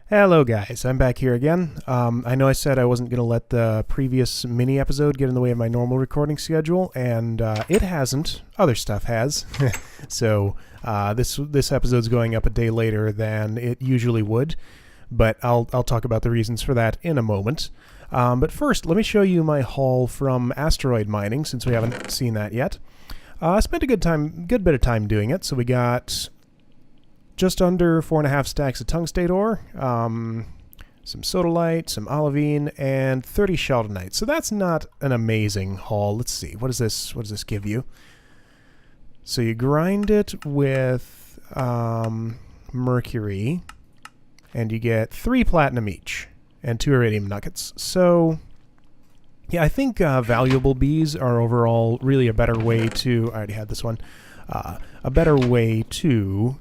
Hello guys, I'm back here again. I know I said I wasn't going to let the previous mini episode get in the way of my normal recording schedule, and it hasn't. Other stuff has. So this episode's going up a day later than it usually would, but I'll talk about the reasons for that in a moment. But first, let me show you my haul from asteroid mining, since we haven't seen that yet. I spent a good bit of time doing it, so we got just under 4.5 stacks of tungstate ore, some sodalite, some olivine, and 30 sheldonite. So that's not an amazing haul. Let's see. What does this give you? So you grind it with mercury, and you get 3 platinum each and 2 iridium nuggets. So yeah, I think valuable bees are overall really a better way to... I already had this one. A better way to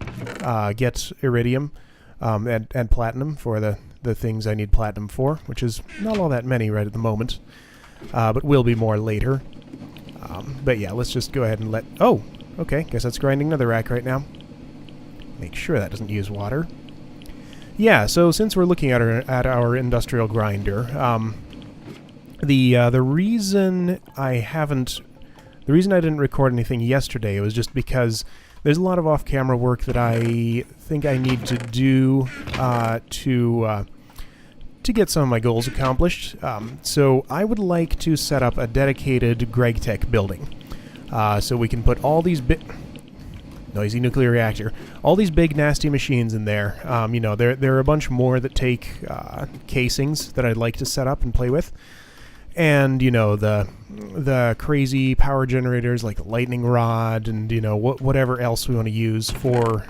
get iridium and platinum for the things I need platinum for, which is not all that many right at the moment, but will be more later. But yeah, let's just go ahead and let... Oh, okay, guess that's grinding another rack right now. Make sure that doesn't use water. Yeah, so since we're looking at our industrial grinder, the reason I didn't record anything yesterday was just because there's a lot of off-camera work that I think I need to do to get some of my goals accomplished. So I would like to set up a dedicated GregTech building, so we can put all these noisy nuclear reactor, all these big nasty machines in there. You know, there are a bunch more that take casings that I'd like to set up and play with. And, you know, the crazy power generators like the lightning rod and, you know, whatever else we want to use for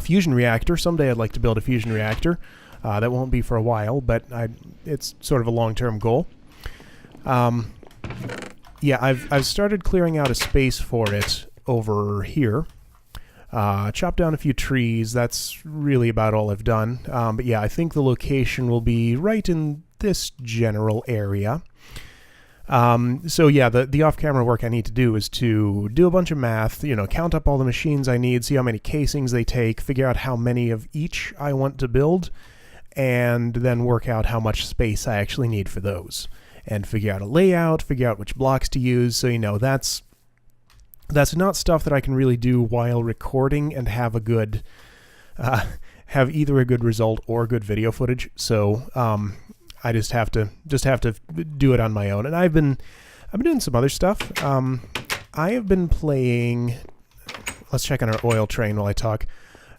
fusion reactor. Someday I'd like to build a fusion reactor. That won't be for a while, but it's sort of a long-term goal. Yeah, I've started clearing out a space for it over here. Chopped down a few trees. That's really about all I've done. But yeah, I think the location will be right in this general area. So yeah, the off-camera work I need to do is to do a bunch of math, you know, count up all the machines I need, see how many casings they take, figure out how many of each I want to build, and then work out how much space I actually need for those, and figure out a layout, figure out which blocks to use. So, you know, that's not stuff that I can really do while recording and have a good have either a good result or good video footage. So I just have to do it on my own. And I've been doing some other stuff. I have been playing... Let's check on our oil train while I talk.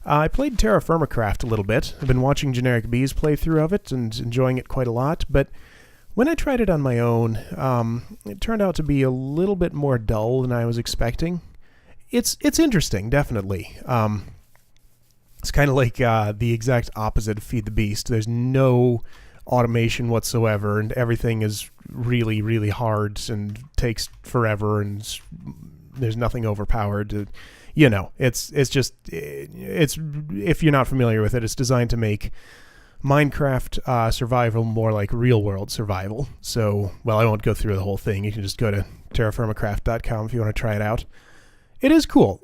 I played Railcraft a little bit. I've been watching Generic Bees playthrough of it and enjoying it quite a lot. But when I tried it on my own, it turned out to be a little bit more dull than I was expecting. It's interesting, definitely. It's kind of like the exact opposite of Feed the Beast. There's no automation whatsoever, and everything is really, really hard and takes forever, and there's nothing overpowered. You know, it's if you're not familiar with it, it's designed to make Minecraft survival more like real-world survival. So, well, I won't go through the whole thing. You can just go to terraformacraft.com if you want to try it out. It is cool.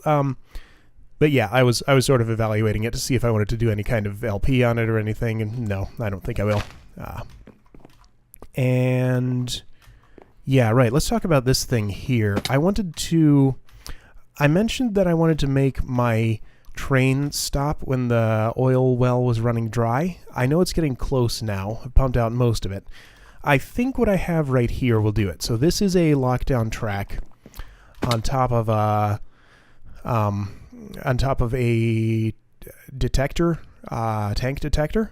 But yeah, I was sort of evaluating it to see if I wanted to do any kind of LP on it or anything, and no, I don't think I will. And yeah, right, let's talk about this thing here. I mentioned that I wanted to make my train stop when the oil well was running dry. I know it's getting close now. I've pumped out most of it. I think what I have right here will do it. So this is a lockdown track on top of a detector, tank detector.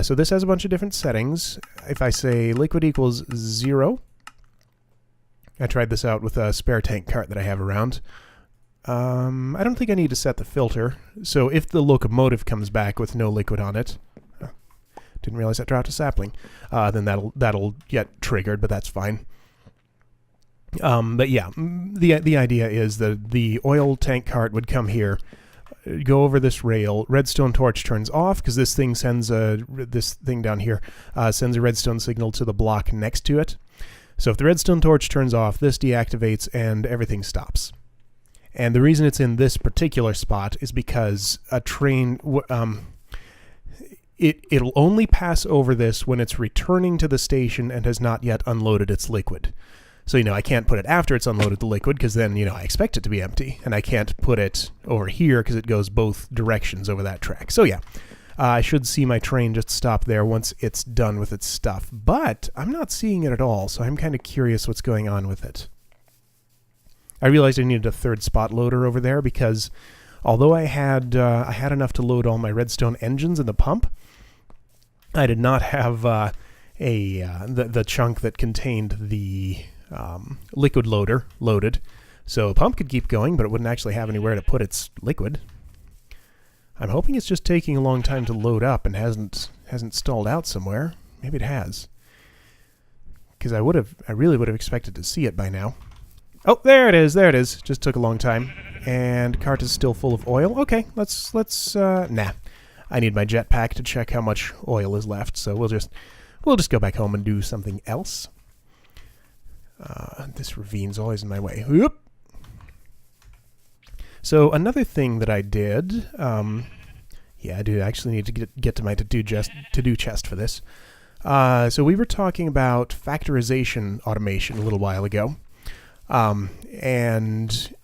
So this has a bunch of different settings. If I say liquid equals 0, I tried this out with a spare tank cart that I have around. I don't think I need to set the filter. So if the locomotive comes back with no liquid on it, didn't realize that dropped a sapling, then that'll get triggered, but that's fine. But yeah, the idea is that the oil tank cart would come here, go over this rail, redstone torch turns off because this thing sends this thing down here sends a redstone signal to the block next to it. So if the redstone torch turns off, this deactivates and everything stops. And the reason it's in this particular spot is because a train, it'll only pass over this when it's returning to the station and has not yet unloaded its liquid. So, I can't put it after it's unloaded the liquid because then, I expect it to be empty. And I can't put it over here because it goes both directions over that track. So, yeah, I should see my train just stop there once it's done with its stuff. But I'm not seeing it at all, so I'm kind of curious what's going on with it. I realized I needed a third spot loader over there because although I had enough to load all my redstone engines in the pump, I did not have the chunk that contained the liquid loader loaded. So a pump could keep going, but it wouldn't actually have anywhere to put its liquid. I'm hoping it's just taking a long time to load up and hasn't stalled out somewhere. Maybe it has. Because I really would have expected to see it by now. Oh, there it is. Just took a long time. And cart is still full of oil. Okay, let's nah. I need my jetpack to check how much oil is left, so we'll just go back home and do something else. This ravine's always in my way. Whoop. So another thing that I did, yeah, I do actually need to get to my to-do chest for this. So we were talking about factorization automation a little while ago, and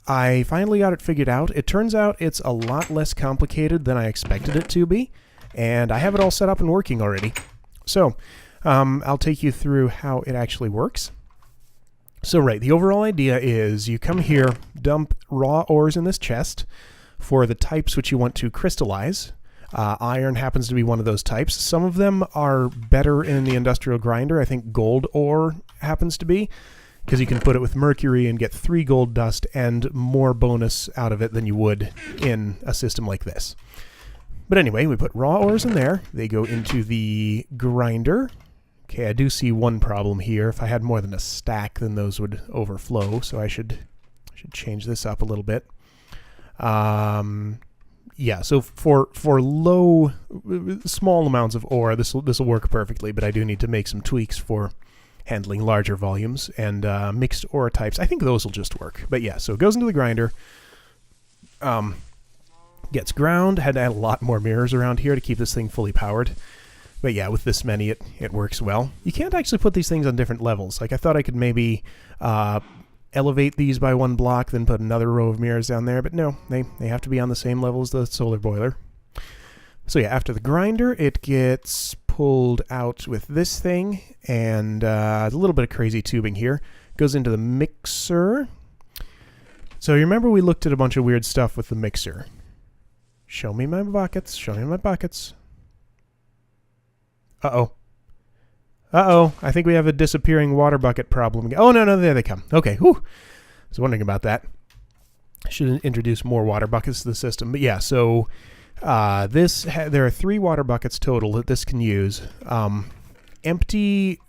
I finally got it figured out. It turns out it's a lot less complicated than I expected it to be, and I have it all set up and working already. So I'll take you through how it actually works. So right, the overall idea is you come here, dump raw ores in this chest for the types which you want to crystallize. Iron happens to be one of those types. Some of them are better in the industrial grinder. I think gold ore happens to be, because you can put it with mercury and get 3 gold dust and more bonus out of it than you would in a system like this. But anyway, we put raw ores in there. They go into the grinder. Okay, I do see one problem here. If I had more than a stack, then those would overflow, so I should change this up a little bit. Yeah, so for small amounts of ore, this will work perfectly, but I do need to make some tweaks for handling larger volumes, and mixed ore types. I think those will just work. But yeah, so it goes into the grinder, gets ground. Had to add a lot more mirrors around here to keep this thing fully powered. But yeah, with this many, it works well. You can't actually put these things on different levels. Like, I thought I could maybe elevate these by 1 block, then put another row of mirrors down there, but no, they have to be on the same level as the solar boiler. So yeah, after the grinder, it gets pulled out with this thing, and a little bit of crazy tubing here. Goes into the mixer. So you remember we looked at a bunch of weird stuff with the mixer. Show me my buckets. Show me my buckets. Uh-oh. Uh-oh. I think we have a disappearing water bucket problem again. Oh, no, there they come. Okay, whew. I was wondering about that. I should introduce more water buckets to the system. But yeah, so there are 3 water buckets total that this can use. Either empty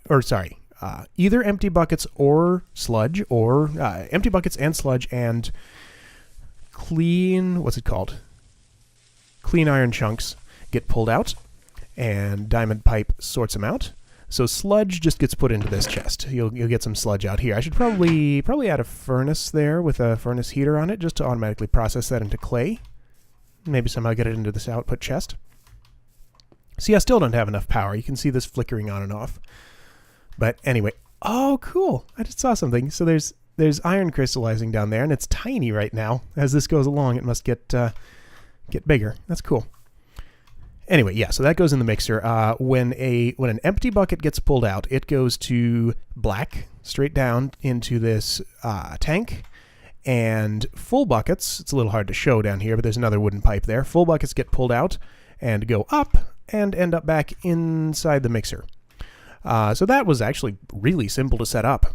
buckets or sludge, or empty buckets and sludge, and clean, what's it called? Clean iron chunks get pulled out, and diamond pipe sorts them out. So sludge just gets put into this chest. You'll get some sludge out here. I should probably add a furnace there with a furnace heater on it just to automatically process that into clay. Maybe somehow get it into this output chest. See, I still don't have enough power. You can see this flickering on and off. But anyway, oh, cool. I just saw something. So there's iron crystallizing down there, and it's tiny right now. As this goes along, it must get bigger. That's cool. Anyway, yeah, so that goes in the mixer. When an empty bucket gets pulled out, it goes to black, straight down into this tank. And full buckets, it's a little hard to show down here, but there's another wooden pipe there. Full buckets get pulled out and go up and end up back inside the mixer. So that was actually really simple to set up.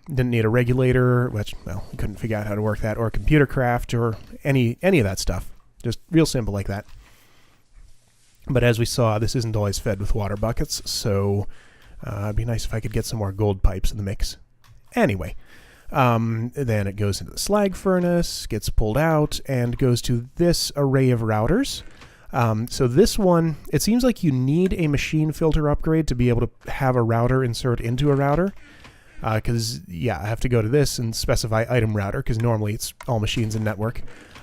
Didn't need a regulator, which, well, we couldn't figure out how to work that, or computer craft, or any of that stuff. Just real simple like that. But as we saw, this isn't always fed with water buckets, so it'd be nice if I could get some more gold pipes in the mix. Anyway, then it goes into the slag furnace, gets pulled out, and goes to this array of routers. So this one, it seems like you need a machine filter upgrade to be able to have a router insert into a router. Because, yeah, I have to go to this and specify item router, because normally it's all machines in network.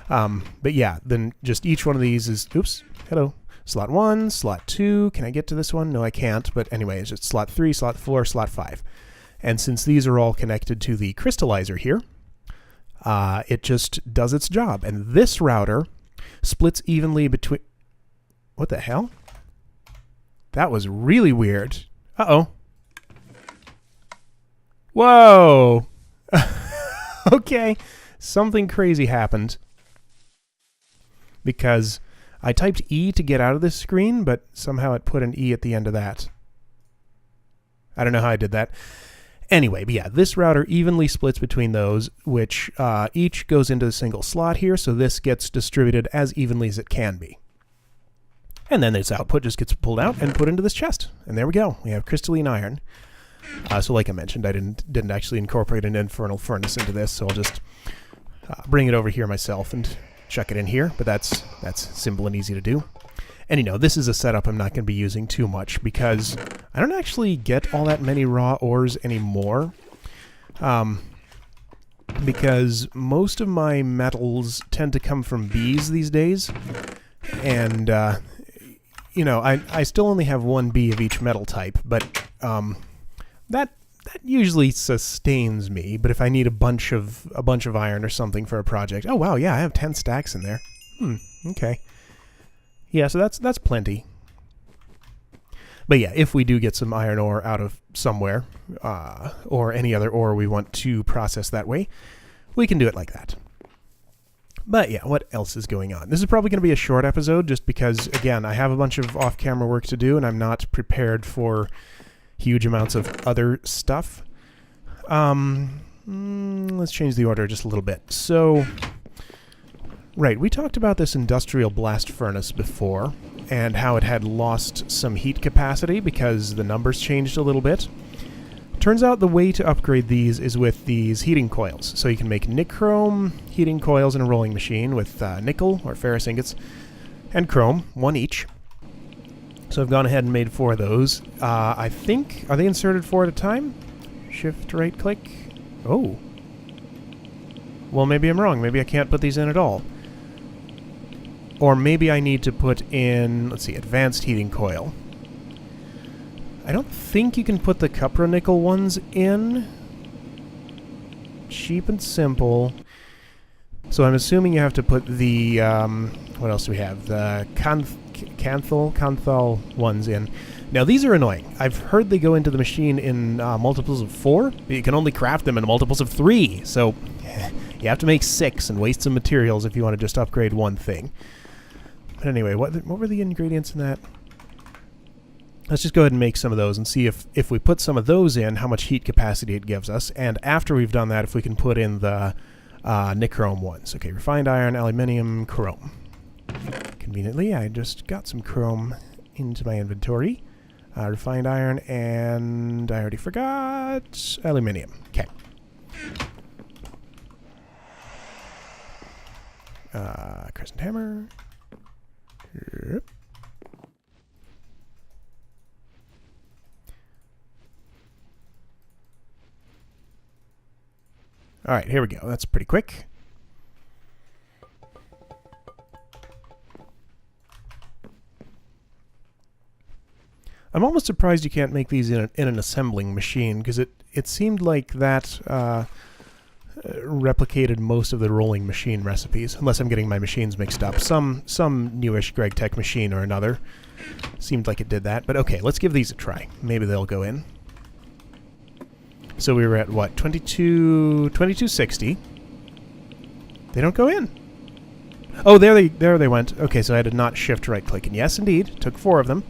But yeah, then just each one of these is, oops, hello, Slot 1, slot 2. Can I get to this one? No, I can't. But anyway, it's just slot 3, slot 4, slot 5. And since these are all connected to the crystallizer here, it just does its job. And this router splits evenly between... What the hell? That was really weird. Uh-oh. Whoa! Okay. Something crazy happened. Because I typed E to get out of this screen, but somehow it put an E at the end of that. I don't know how I did that. Anyway, but yeah, this router evenly splits between those, which each goes into a single slot here, so this gets distributed as evenly as it can be. And then this output just gets pulled out and put into this chest. And there we go. We have crystalline iron. So like I mentioned, I didn't actually incorporate an infernal furnace into this, so I'll just bring it over here myself and chuck it in here, but that's simple and easy to do. And you know, this is a setup I'm not going to be using too much because I don't actually get all that many raw ores anymore. Because most of my metals tend to come from bees these days. And, you know, I still only have one bee of each metal type, but that usually sustains me. But if I need a bunch of iron or something for a project, oh wow, yeah, I have 10 stacks in there. Okay. Yeah, so that's plenty. But yeah, if we do get some iron ore out of somewhere, or any other ore we want to process that way, we can do it like that. But yeah, what else is going on? This is probably going to be a short episode just because, again, I have a bunch of off-camera work to do and I'm not prepared for huge amounts of other stuff. Let's change the order just a little bit. So... Right, we talked about this industrial blast furnace before, and how it had lost some heat capacity because the numbers changed a little bit. Turns out the way to upgrade these is with these heating coils. So you can make nichrome heating coils in a rolling machine with nickel or ferrous ingots and chrome, one each. So I've gone ahead and made 4 of those. I think, are they inserted 4 at a time? Shift right click. Oh. Well, maybe I'm wrong. Maybe I can't put these in at all. Or maybe I need to put in, let's see, advanced heating coil. I don't think you can put the cupronickel ones in. Cheap and simple. So I'm assuming you have to put the, what else do we have? The canthal ones in. Now these are annoying. I've heard they go into the machine in multiples of 4, but you can only craft them in multiples of 3. So you have to make 6 and waste some materials if you want to just upgrade one thing. But anyway, what were the ingredients in that? Let's just go ahead and make some of those and see if we put some of those in, how much heat capacity it gives us. And after we've done that, if we can put in the nichrome ones. Okay, refined iron, aluminium, chrome. Conveniently, I just got some chrome into my inventory. Refined iron, and I already forgot aluminium. Okay. Crescent hammer. Yep. All right, here we go. That's pretty quick. I'm almost surprised you can't make these in an assembling machine, because it seemed like that replicated most of the rolling machine recipes, unless I'm getting my machines mixed up. Some newish Greg Tech machine or another seemed like it did that. But okay, let's give these a try. Maybe they'll go in. So we were at what, 2260. They don't go in. Oh, there they went. Okay, so I did not shift right click, and yes, indeed, took 4 of them.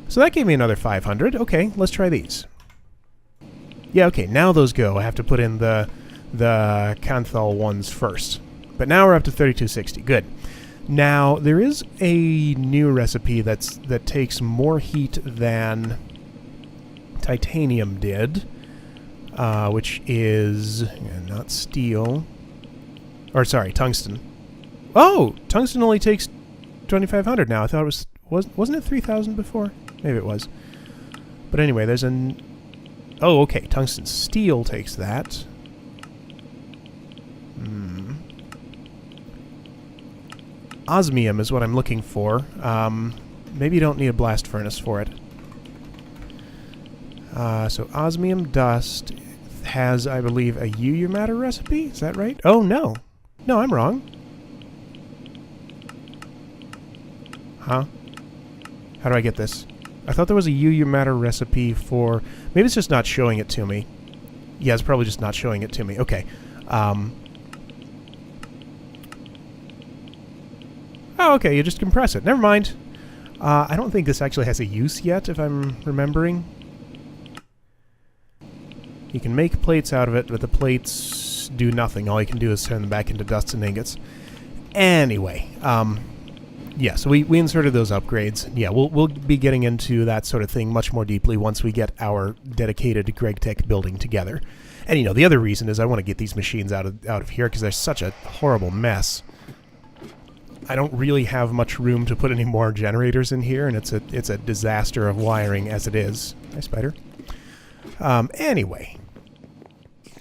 So that gave me another 500. Okay, let's try these. Yeah, okay, now those go. I have to put in the canthal ones first. But now we're up to 3260. Good. Now, there is a new recipe that takes more heat than titanium did, which is not steel. Or, sorry, tungsten. Oh! Tungsten only takes 2500 now. I thought it wasn't it 3000 before? Maybe it was. But anyway, there's an... Oh, okay. Tungsten steel takes that. osmium is what I'm looking for. Maybe you don't need a blast furnace for it. So osmium dust has, I believe, a UU matter recipe. Is that right? Oh, no. No, I'm wrong. Huh? How do I get this? I thought there was a UU matter recipe for... Maybe it's just not showing it to me. Yeah, it's probably just not showing it to me. Okay. Oh, okay, you just compress it. Never mind. I don't think this actually has a use yet, if I'm remembering. You can make plates out of it, but the plates do nothing. All you can do is turn them back into dust and ingots. Anyway, yeah, so we inserted those upgrades. Yeah, we'll be getting into that sort of thing much more deeply once we get our dedicated GregTech building together. And, you know, the other reason is I want to get these machines out of here because they're such a horrible mess. I don't really have much room to put any more generators in here, and it's a disaster of wiring as it is. Hi, spider. Anyway,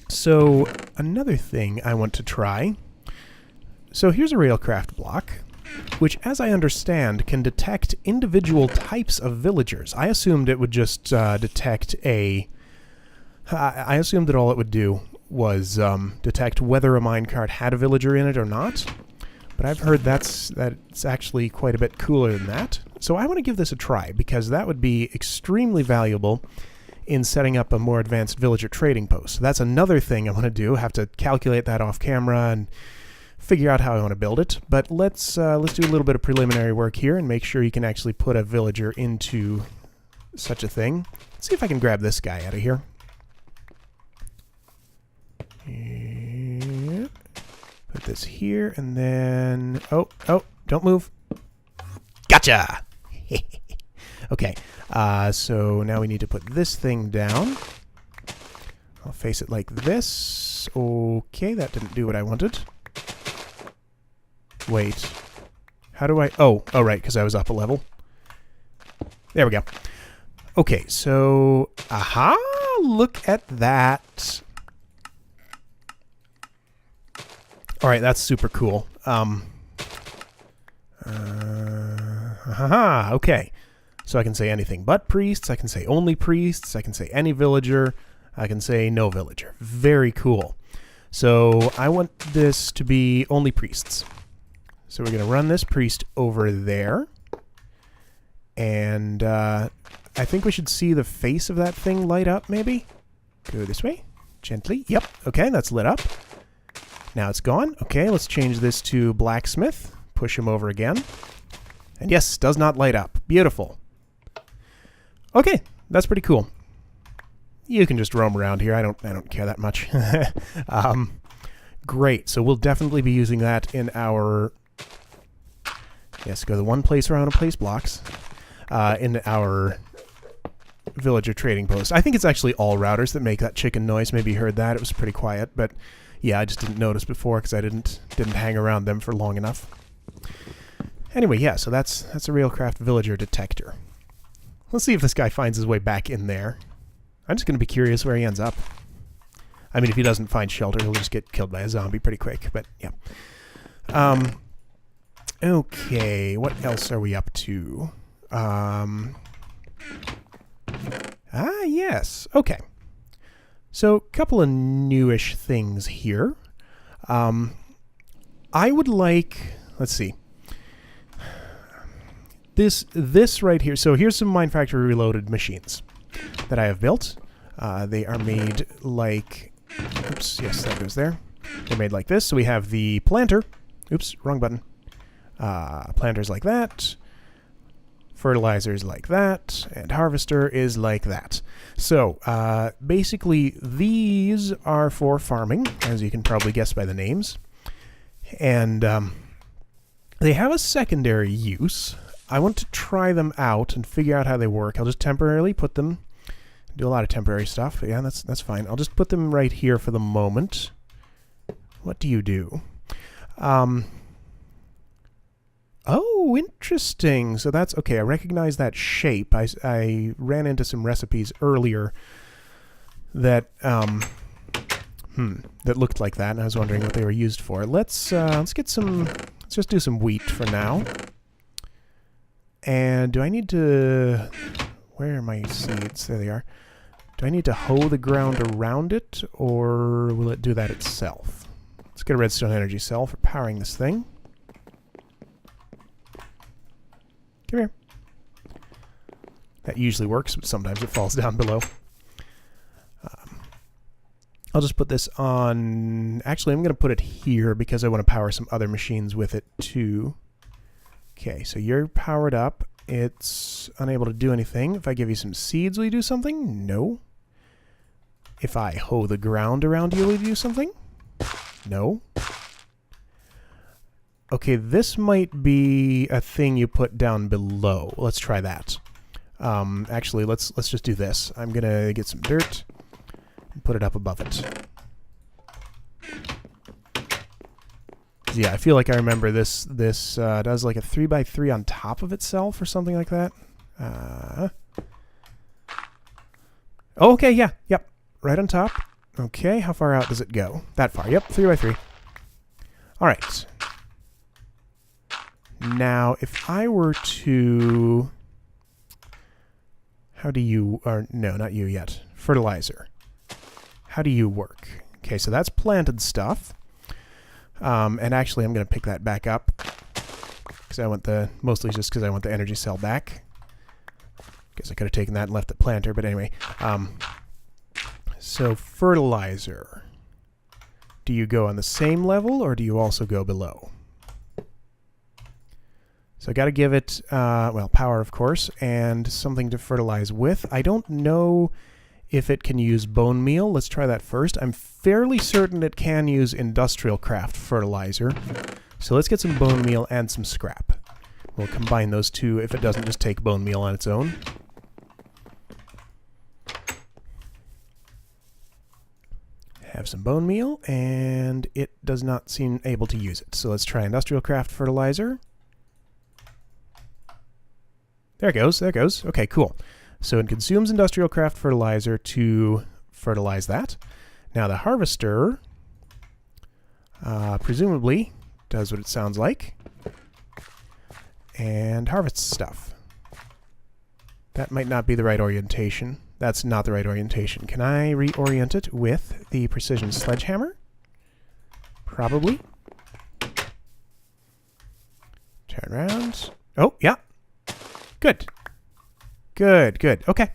so another thing I want to try. So here's a Railcraft block, which, as I understand, can detect individual types of villagers. I assumed it would just detect a... I assumed that all it would do was detect whether a minecart had a villager in it or not. But I've heard that's actually quite a bit cooler than that. So I want to give this a try, because that would be extremely valuable in setting up a more advanced villager trading post. So that's another thing I want to do. Have to calculate that off camera and figure out how I want to build it. But let's do a little bit of preliminary work here and make sure you can actually put a villager into such a thing. Let's see if I can grab this guy out of here. Yep. Put this here, and then... Oh, don't move. Gotcha! Okay, so now we need to put this thing down. I'll face it like this. Okay, that didn't do what I wanted. Wait. How do I... Oh, right, because I was up a level. There we go. Okay, so... Aha! Look at that. Alright, that's super cool. Okay. So I can say anything but priests, I can say only priests, I can say any villager, I can say no villager. Very cool. So I want this to be only priests. So we're going to run this priest over there. And I think we should see the face of that thing light up, maybe? Go this way. Gently. Yep. Okay, that's lit up. Now it's gone. Okay, let's change this to blacksmith. Push him over again. And yes, does not light up. Beautiful. Okay, that's pretty cool. You can just roam around here. I don't care that much. Great. So we'll definitely be using that in our... Yes, go to one place where I want to place blocks. In our villager trading post. I think it's actually all routers that make that chicken noise. Maybe you heard that. It was pretty quiet, but yeah, I just didn't notice before because I didn't hang around them for long enough. Anyway, yeah, so that's a Railcraft villager detector. Let's see if this guy finds his way back in there. I'm just going to be curious where he ends up. I mean, if he doesn't find shelter, he'll just get killed by a zombie pretty quick, but yeah. Okay, what else are we up to? Yes. Okay. So, a couple of newish things here. I would like... Let's see. This right here. So, here's some MineFactory Reloaded machines that I have built. They are made like... Oops, yes, that goes there. They're made like this. So, we have the planter. Oops, wrong button. Planters like that. Fertilizers like that, and harvester is like that. So, basically, these are for farming, as you can probably guess by the names. And they have a secondary use. I want to try them out and figure out how they work. I'll just temporarily put them... Do a lot of temporary stuff. Yeah, that's fine. I'll just put them right here for the moment. What do you do? Oh, interesting. So that's... Okay, I recognize that shape. I ran into some recipes earlier that that looked like that, and I was wondering what they were used for. Let's get some Let's just do some wheat for now. And do I need to... Where are my seeds? There they are. Do I need to hoe the ground around it, or will it do that itself? Let's get a redstone energy cell for powering this thing. Come here. That usually works, but sometimes it falls down below. I'll just put this on... Actually, I'm going to put it here because I want to power some other machines with it too. Okay, so you're powered up. It's unable to do anything. If I give you some seeds, will you do something? No. If I hoe the ground around you, will you do something? No. Okay, this might be a thing you put down below. Let's try that. Actually, let's just do this. I'm gonna get some dirt and put it up above it. Yeah, I feel like I remember this does like a 3x3 on top of itself or something like that. Oh, okay, yeah, yep. Right on top. Okay, how far out does it go? That far, yep, 3x3. All right. Now, if I were to... How do you... Or, no, not you yet. Fertilizer. How do you work? Okay, so that's planted stuff. And actually, I'm going to pick that back up. Because I want the... Mostly just because I want the energy cell back. Guess I could have taken that and left the planter, but anyway. So, fertilizer. Do you go on the same level, or do you also go below? So I got to give it, well, power, of course, and something to fertilize with. I don't know if it can use bone meal. Let's try that first. I'm fairly certain it can use industrial craft fertilizer. So let's get some bone meal and some scrap. We'll combine those two if it doesn't just take bone meal on its own. Have some bone meal, and it does not seem able to use it. So let's try industrial craft fertilizer. There it goes, there it goes. Okay, cool. So it consumes industrial craft fertilizer to fertilize that. Now the harvester, presumably, does what it sounds like. And harvests stuff. That might not be the right orientation. That's not the right orientation. Can I reorient it with the precision sledgehammer? Probably. Turn around. Oh, yeah. Good. Good, good. Okay,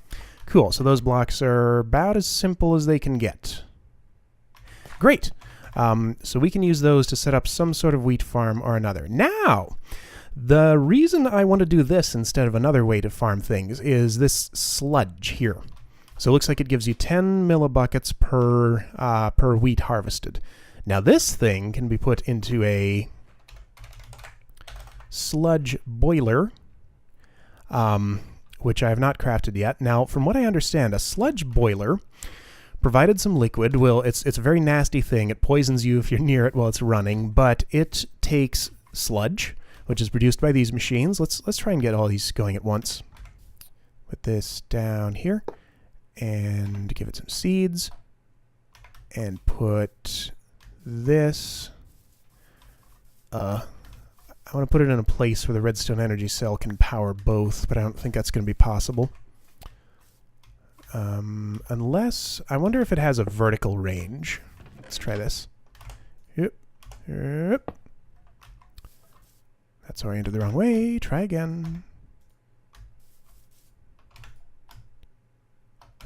cool. So those blocks are about as simple as they can get. Great. So we can use those to set up some sort of wheat farm or another. Now, the reason I want to do this instead of another way to farm things is this sludge here. So it looks like it gives you 10 millibuckets per wheat harvested. Now this thing can be put into a sludge boiler, which I have not crafted yet. Now, from what I understand, a sludge boiler, provided some liquid, it's a very nasty thing. It poisons you if you're near it while it's running, but it takes sludge, which is produced by these machines. Let's try and get all these going at once. Put this down here, and give it some seeds, and put this... I want to put it in a place where the redstone energy cell can power both, but I don't think that's going to be possible. Unless... I wonder if it has a vertical range. Let's try this. Yep. Yep. That's oriented the wrong way. Try again.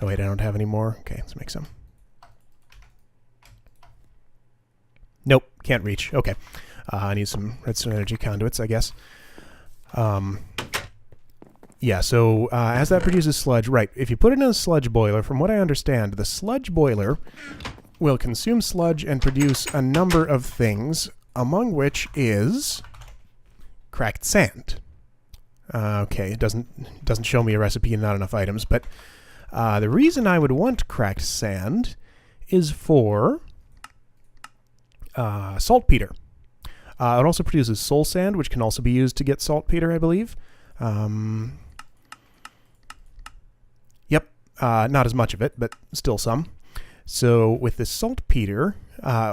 Oh wait, I don't have any more. Okay, let's make some. Nope, can't reach. Okay. I need some redstone energy conduits, I guess. Yeah, so as that produces sludge, right, if you put it in a sludge boiler, from what I understand, the sludge boiler will consume sludge and produce a number of things, among which is cracked sand. Okay, it doesn't show me a recipe and not enough items, but the reason I would want cracked sand is for saltpeter. It also produces soul sand, which can also be used to get saltpeter, I believe. Yep, not as much of it, but still some. So with this saltpeter,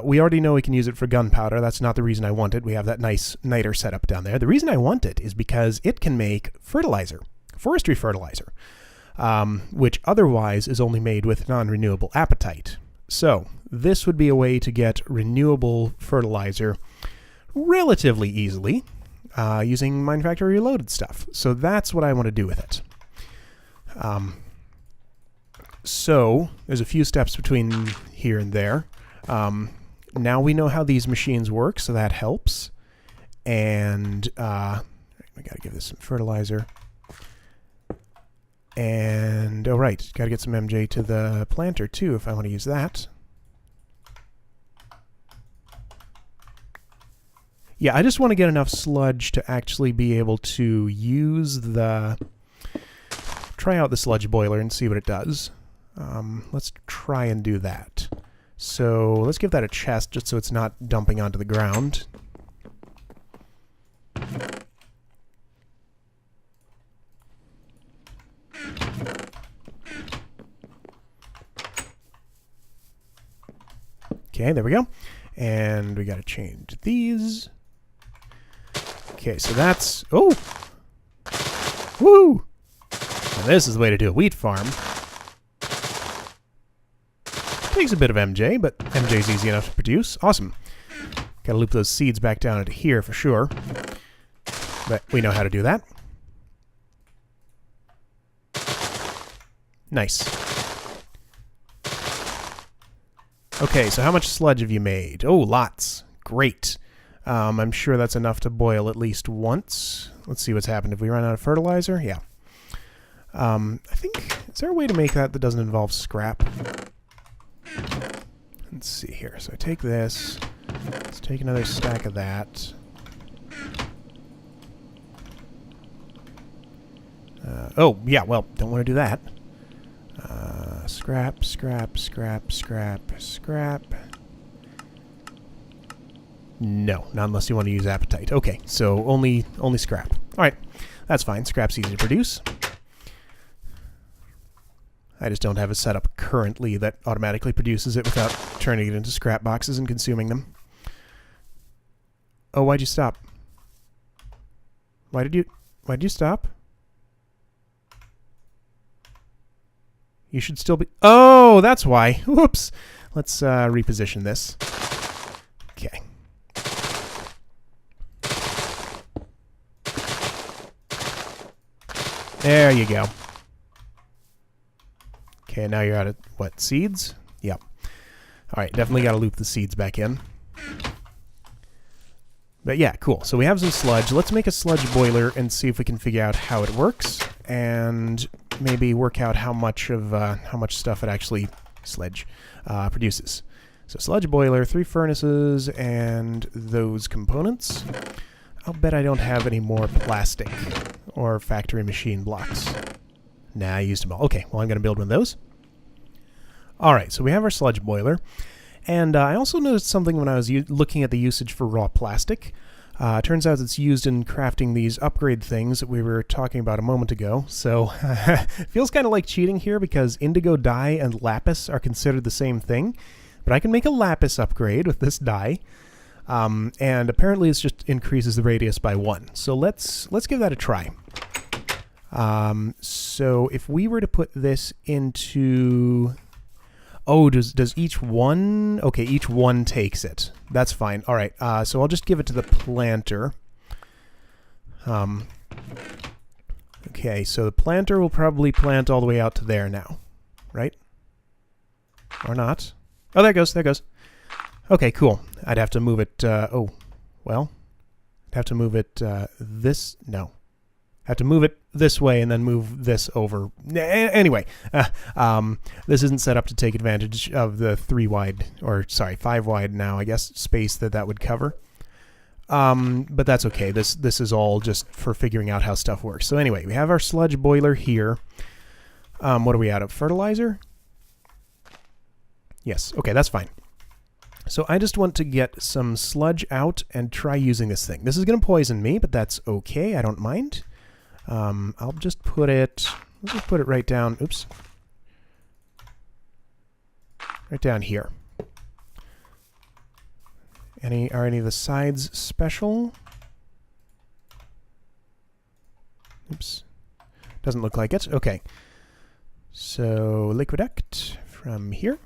We already know we can use it for gunpowder. That's not the reason I want it. We have that nice niter setup down there. The reason I want it is because it can make fertilizer, forestry fertilizer, which otherwise is only made with non-renewable apatite. So this would be a way to get renewable fertilizer relatively easily using MineFactory Reloaded stuff. So that's what I want to do with it. So there's a few steps between here and there. Now we know how these machines work, so that helps. And we got to give this some fertilizer. And, oh right, got to get some MJ to the planter too if I want to use that. Yeah, I just want to get enough sludge to actually be able to use the... try out the sludge boiler and see what it does. Let's try and do that. So let's give that a chest just so it's not dumping onto the ground. Okay, there we go. And we got to change these. Okay, so that's... oh! Woo! Now this is the way to do a wheat farm. Takes a bit of MJ, but MJ's easy enough to produce. Awesome. Gotta loop those seeds back down into here for sure. But we know how to do that. Nice. Okay, so how much sludge have you made? Oh, lots. Great. I'm sure that's enough to boil at least once. Let's see what's happened. Have we run out of fertilizer? Yeah. I think... is there a way to make that doesn't involve scrap? Let's see here. So I take this. Let's take another stack of that. Oh, yeah, well, don't want to do that. Scrap, scrap, scrap, scrap, scrap. No, not unless you want to use apatite. Okay, so only scrap. All right, that's fine. Scrap's easy to produce. I just don't have a setup currently that automatically produces it without turning it into scrap boxes and consuming them. Oh, why'd you stop? Why'd you stop? You should still be... oh, that's why. Whoops. Let's reposition this. Okay. There you go. Okay, now you're out of, what, seeds? Yep. All right, definitely got to loop the seeds back in. But yeah, cool. So we have some sludge. Let's make a sludge boiler and see if we can figure out how it works, and maybe work out how much stuff it actually produces. So sludge boiler, 3 furnaces, and those components. I'll bet I don't have any more plastic or factory machine blocks. Nah, I used them all. Okay, well, I'm going to build one of those. All right, so we have our sludge boiler. And I also noticed something when I was looking at the usage for raw plastic. Turns out it's used in crafting these upgrade things that we were talking about a moment ago. So it feels kind of like cheating here because indigo dye and lapis are considered the same thing. But I can make a lapis upgrade with this dye. And apparently it just increases the radius by 1. So let's give that a try. So if we were to put this into... oh, does each one... okay, each one takes it. That's fine. All right, so I'll just give it to the planter. Okay, so the planter will probably plant all the way out to there now. Right? Or not? Oh, there it goes, there it goes. Okay, cool. I'd have to move it... oh, well... I'd have to move it this... no. Have to move it this way and then move this over. Anyway, this isn't set up to take advantage of the 3 wide, or sorry, 5 wide now, I guess, space that would cover. But that's okay. This is all just for figuring out how stuff works. So anyway, we have our sludge boiler here. What are we out of? Fertilizer? Yes. Okay, that's fine. So I just want to get some sludge out and try using this thing. This is going to poison me, but that's okay. I don't mind. I'll just put it, let's just put it right down, oops, right down here. Are any of the sides special? Oops. Doesn't look like it. Okay. So, liquiduct from here.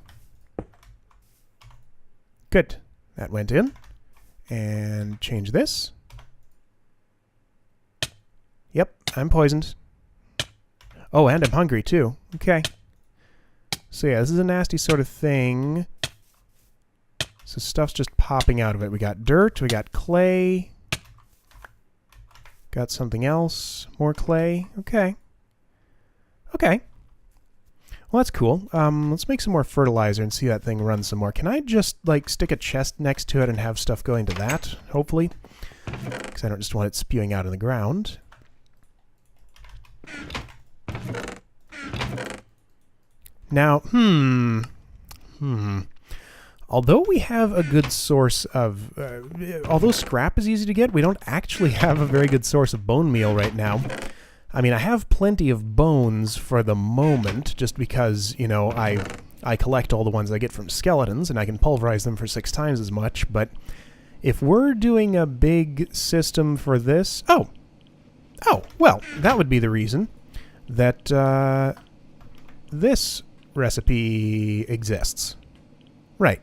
Good. That went in. And change this. Yep, I'm poisoned. Oh, and I'm hungry too. Okay. So yeah, this is a nasty sort of thing. So stuff's just popping out of it. We got dirt, we got clay. Got something else. More clay. Okay. Okay. Well, that's cool. Let's make some more fertilizer and see that thing run some more. Can I just, like, stick a chest next to it and have stuff going to that, hopefully? Because I don't just want it spewing out in the ground. Now, although we have a good source of... although scrap is easy to get, we don't actually have a very good source of bone meal right now. I mean, I have plenty of bones for the moment, just because, you know, I collect all the ones I get from skeletons, and I can pulverize them for 6 times as much, but if we're doing a big system for this... Oh, well, that would be the reason that this recipe exists. Right.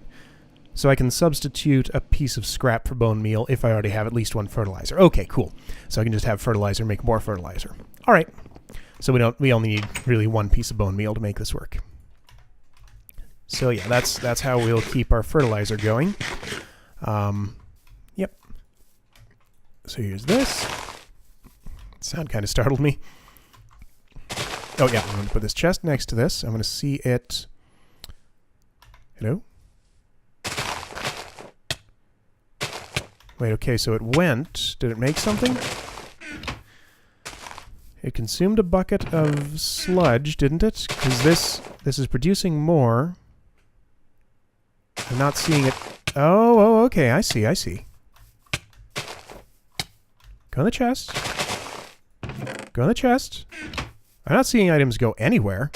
So I can substitute a piece of scrap for bone meal if I already have at least one fertilizer. Okay, cool. So I can just have fertilizer make more fertilizer. All right. So we only need really one piece of bone meal to make this work. So yeah, that's how we'll keep our fertilizer going. Yep. So here's this. Sound kind of startled me. Oh yeah, I'm going to put this chest next to this. I'm going to see it. Hello? Wait, okay, so it went. Did it make something? It consumed a bucket of sludge, didn't it? Because this is producing more. I'm not seeing it. Oh, okay, I see. Go in the chest. Go in the chest. I'm not seeing items go anywhere.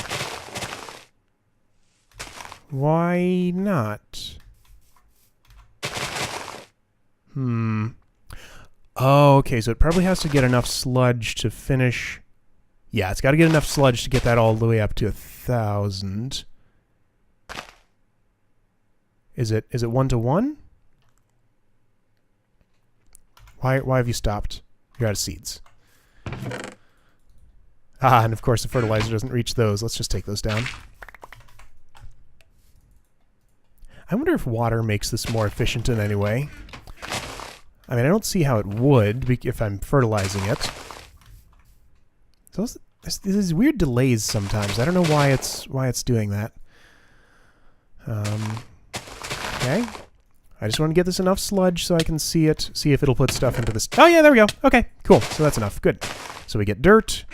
Why not? Oh, okay, so it probably has to get enough sludge to finish... Yeah, it's got to get enough sludge to get that all the way up to 1,000. Is it 1-to-1? Why have you stopped? You're out of seeds. Ah, and of course the fertilizer doesn't reach those. Let's just take those down. I wonder if water makes this more efficient in any way. I mean, I don't see how it would if I'm fertilizing it. So there's weird delays sometimes. I don't know why it's doing that. Okay. I just want to get this enough sludge so I can see it. See if it'll put stuff into this. Oh yeah, there we go. Okay, cool. So that's enough. Good. So we get dirt.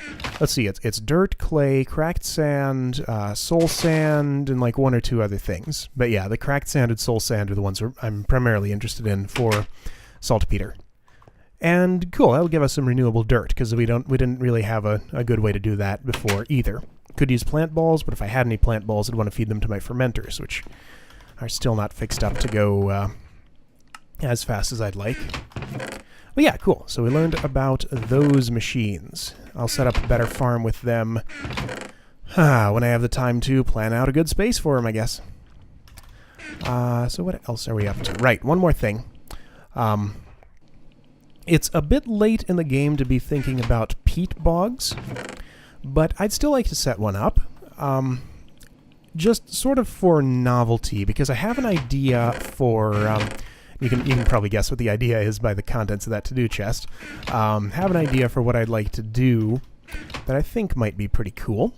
Let's see. It's dirt, clay, cracked sand, soul sand, and like 1 or 2 other things. But yeah, the cracked sand and soul sand are the ones I'm primarily interested in for saltpeter. And cool, that'll give us some renewable dirt, because we didn't really have a good way to do that before either. Could use plant balls, but if I had any plant balls, I'd want to feed them to my fermenters, which are still not fixed up to go as fast as I'd like. But yeah, cool. So we learned about those machines. I'll set up a better farm with them when I have the time to plan out a good space for them, I guess. So what else are we up to? Right, one more thing. It's a bit late in the game to be thinking about peat bogs, but I'd still like to set one up. Just sort of for novelty, because I have an idea for... you can probably guess what the idea is by the contents of that to-do chest. Have an idea for what I'd like to do that I think might be pretty cool.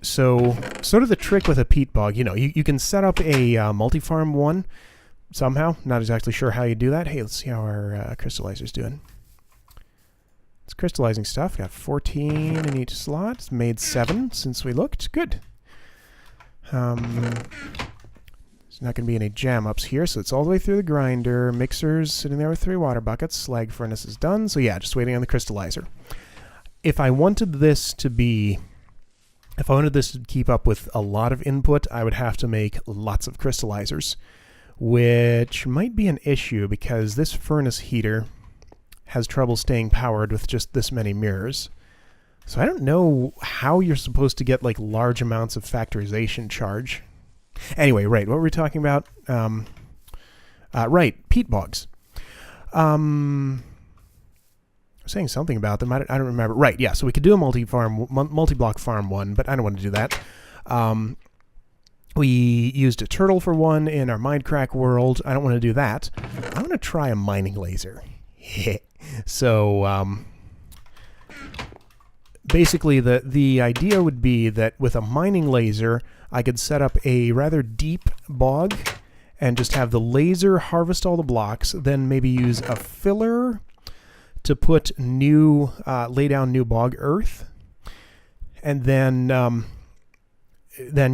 So, sort of the trick with a peat bog, you can set up a multi-farm one somehow. Not exactly sure how you do that. Hey, let's see how our crystallizer's doing. It's crystallizing stuff. Got 14 in each slot. It's made 7 since we looked. Good. There's not going to be any jam-ups here, so it's all the way through the grinder. Mixer's sitting there with 3 water buckets. Slag furnace is done. So yeah, just waiting on the crystallizer. If I wanted this to keep up with a lot of input, I would have to make lots of crystallizers, which might be an issue because this furnace heater has trouble staying powered with just this many mirrors. So I don't know how you're supposed to get like large amounts of factorization charge. Anyway, right, what were we talking about? Right, peat bogs. I was saying something about them. I don't remember. Right, yeah, so we could do a multi-block farm one, but I don't want to do that. We used a turtle for one in our Minecraft world. I don't want to do that. I want to try a mining laser. So, basically, the idea would be that with a mining laser, I could set up a rather deep bog and just have the laser harvest all the blocks, then maybe use a filler to put lay down new bog earth, and then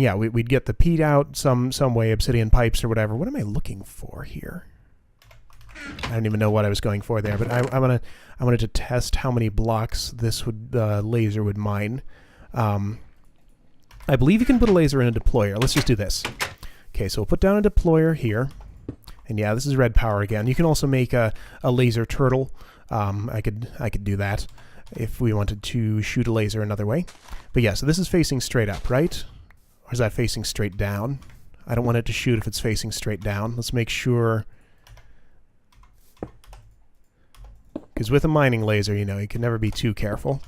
yeah, we'd get the peat out some way, obsidian pipes or whatever. What am I looking for here? I don't even know what I was going for there, but I wanted to test how many blocks this laser would mine. I believe you can put a laser in a deployer. Let's just do this. Okay, so we'll put down a deployer here. And yeah, this is red power again. You can also make a laser turtle. I could do that if we wanted to shoot a laser another way. But yeah, so this is facing straight up, right? Or is that facing straight down? I don't want it to shoot if it's facing straight down. Let's make sure. Because with a mining laser, you know, you can never be too careful.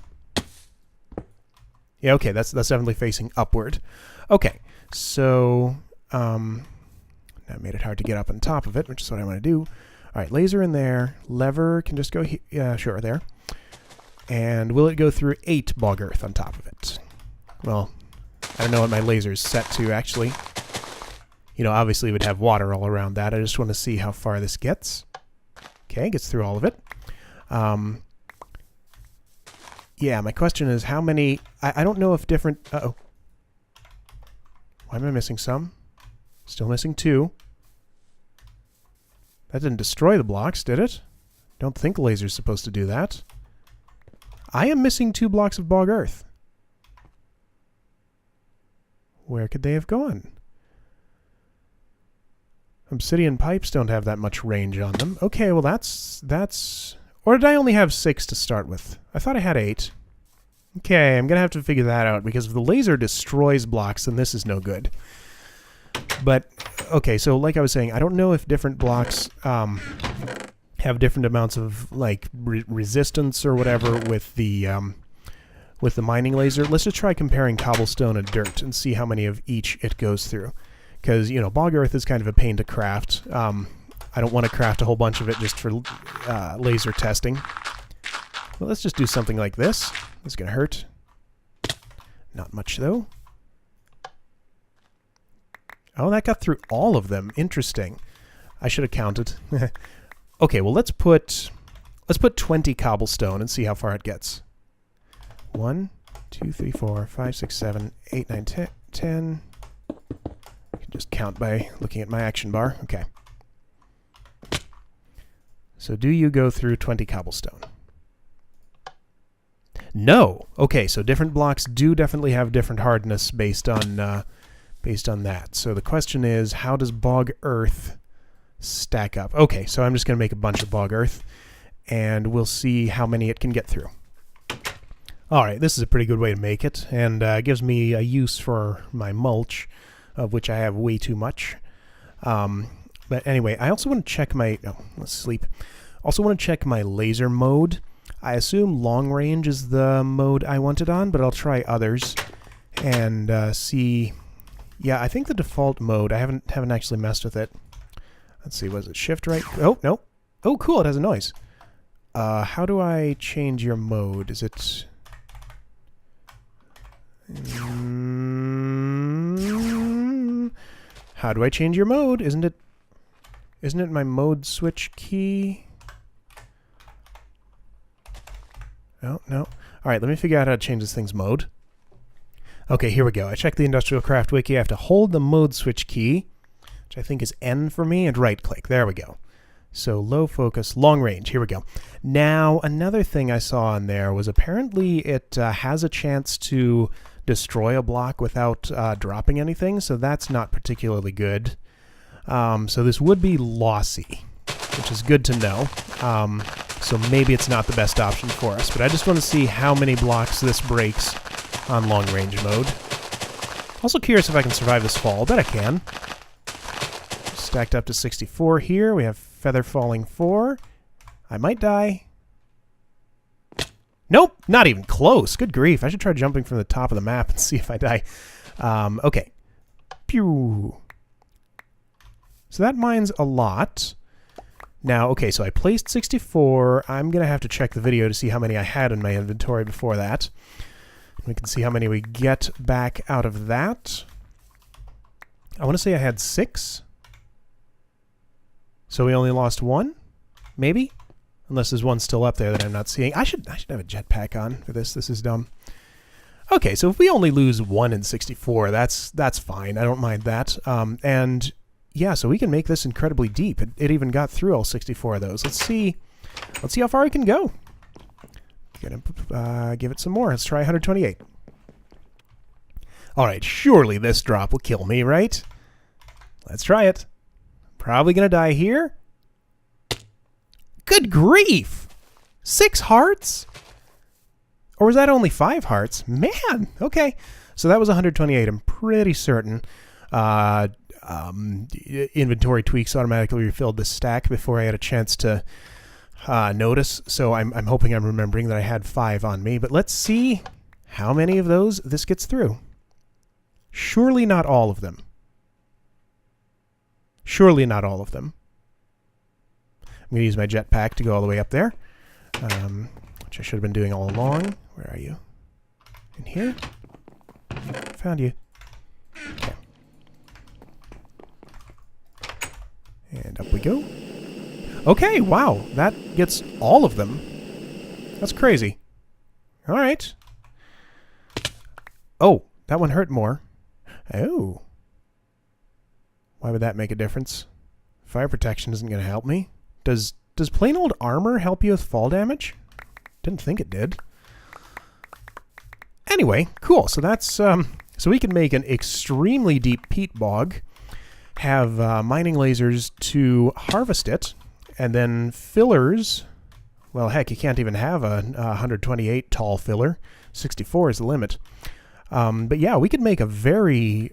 Yeah, okay, that's definitely facing upward. Okay, so that made it hard to get up on top of it, which is what I want to do. All right, laser in there. Lever can just go here. Yeah, sure, there. And will it go through 8 bog earth on top of it? Well, I don't know what my laser's set to, actually. You know, obviously it would have water all around that. I just want to see how far this gets. Okay, gets through all of it. Yeah, my question is how many... I don't know if different... Uh-oh. Why am I missing some? Still missing 2. That didn't destroy the blocks, did it? Don't think the laser's supposed to do that. I am missing 2 blocks of bog earth. Where could they have gone? Obsidian pipes don't have that much range on them. Okay, well that's... Or did I only have 6 to start with? I thought I had 8. Okay, I'm going to have to figure that out, because if the laser destroys blocks, then this is no good. But, okay, so like I was saying, I don't know if different blocks have different amounts of, like, resistance or whatever with the mining laser. Let's just try comparing cobblestone and dirt and see how many of each it goes through. Because, you know, bog earth is kind of a pain to craft. I don't want to craft a whole bunch of it just for laser testing. Well, let's just do something like this. This is going to hurt. Not much, though. Oh, that got through all of them. Interesting. I should have counted. Okay, well, let's put 20 cobblestone and see how far it gets. 1, 2, 3, 4, 5, 6, 7, 8, 9, 10. I can just count by looking at my action bar. Okay. So do you go through 20 cobblestone? No. Okay, so different blocks do definitely have different hardness based on that. So the question is, how does bog earth stack up? Okay, so I'm just going to make a bunch of bog earth, and we'll see how many it can get through. All right, this is a pretty good way to make it, and gives me a use for my mulch, of which I have way too much. But anyway, I also want to check my... Oh, let's sleep. Also want to check my laser mode. I assume long range is the mode I want it on, but I'll try others and see... Yeah, I think the default mode, I haven't actually messed with it. Let's see, was it shift right? Oh, no. Oh, cool, it has a noise. How do I change your mode? Is it... How do I change your mode? Isn't it my mode switch key? Oh, no. All right, let me figure out how to change this thing's mode. Okay, here we go. I checked the Industrial Craft Wiki. I have to hold the mode switch key, which I think is N for me, and right-click. There we go. So low focus, long range. Here we go. Now, another thing I saw on there was apparently it has a chance to destroy a block without dropping anything, so that's not particularly good. So this would be lossy, which is good to know. So maybe it's not the best option for us, but I just want to see how many blocks this breaks on long range mode. Also curious if I can survive this fall. I bet I can. Stacked up to 64 here. We have feather falling 4. I might die. Nope, not even close. Good grief. I should try jumping from the top of the map and see if I die. Okay. Pew. So that mines a lot. Now, okay, so I placed 64. I'm going to have to check the video to see how many I had in my inventory before that. We can see how many we get back out of that. I want to say I had 6. So we only lost 1? Maybe? Unless there's one still up there that I'm not seeing. I should have a jetpack on for this. This is dumb. Okay, so if we only lose 1 in 64, that's fine. I don't mind that. And yeah, so we can make this incredibly deep. It even got through all 64 of those. Let's see how far we can go. Gonna give it some more. Let's try 128. All right, surely this drop will kill me, right? Let's try it. Probably gonna die here. Good grief! 6 hearts? Or was that only 5 hearts? Man, okay. So that was 128. I'm pretty certain. Inventory tweaks automatically refilled the stack before I had a chance to notice. So I'm hoping I'm remembering that I had 5 on me. But let's see how many of those this gets through. Surely not all of them. Surely not all of them. I'm going to use my jetpack to go all the way up there, which I should have been doing all along. Where are you? In here? Found you. Okay. And up we go. Okay, wow. That gets all of them. That's crazy. All right. Oh, that one hurt more. Oh. Why would that make a difference? Fire protection isn't going to help me. Does plain old armor help you with fall damage? Didn't think it did. Anyway, cool. So that's so we can make an extremely deep peat bog, have mining lasers to harvest it, and then fillers. Well, heck, you can't even have a 128 tall filler. 64 is the limit. But yeah, we could make a very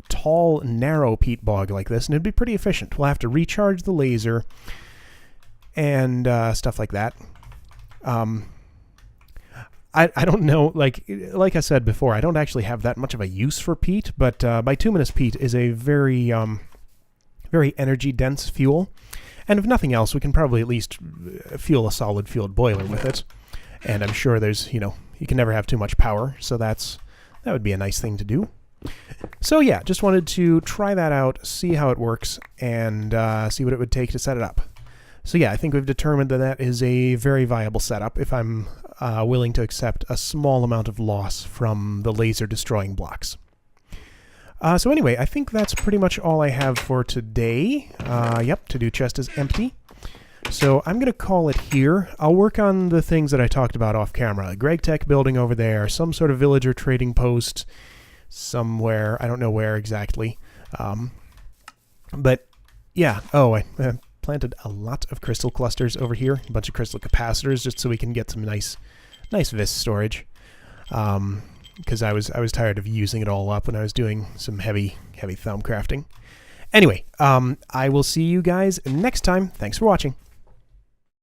tall, narrow peat bog like this, and it'd be pretty efficient. We'll have to recharge the laser and stuff like that. I don't know, like I said before, I don't actually have that much of a use for peat, but bituminous peat is a very energy-dense fuel. And if nothing else, we can probably at least fuel a solid-fueled boiler with it. And I'm sure there's, you can never have too much power, so that would be a nice thing to do. So yeah, just wanted to try that out, see how it works, and see what it would take to set it up. So yeah, I think we've determined that that is a very viable setup if I'm willing to accept a small amount of loss from the laser destroying blocks. So anyway, I think that's pretty much all I have for today. Yep, to-do chest is empty. So I'm going to call it here. I'll work on the things that I talked about off camera. Greg Tech building over there, some sort of villager trading post somewhere. I don't know where exactly. But yeah, oh, I planted a lot of crystal clusters over here, a bunch of crystal capacitors, just so we can get some nice vis storage. Because I was tired of using it all up when I was doing some heavy thumb crafting. Anyway, I will see you guys next time. Thanks for watching.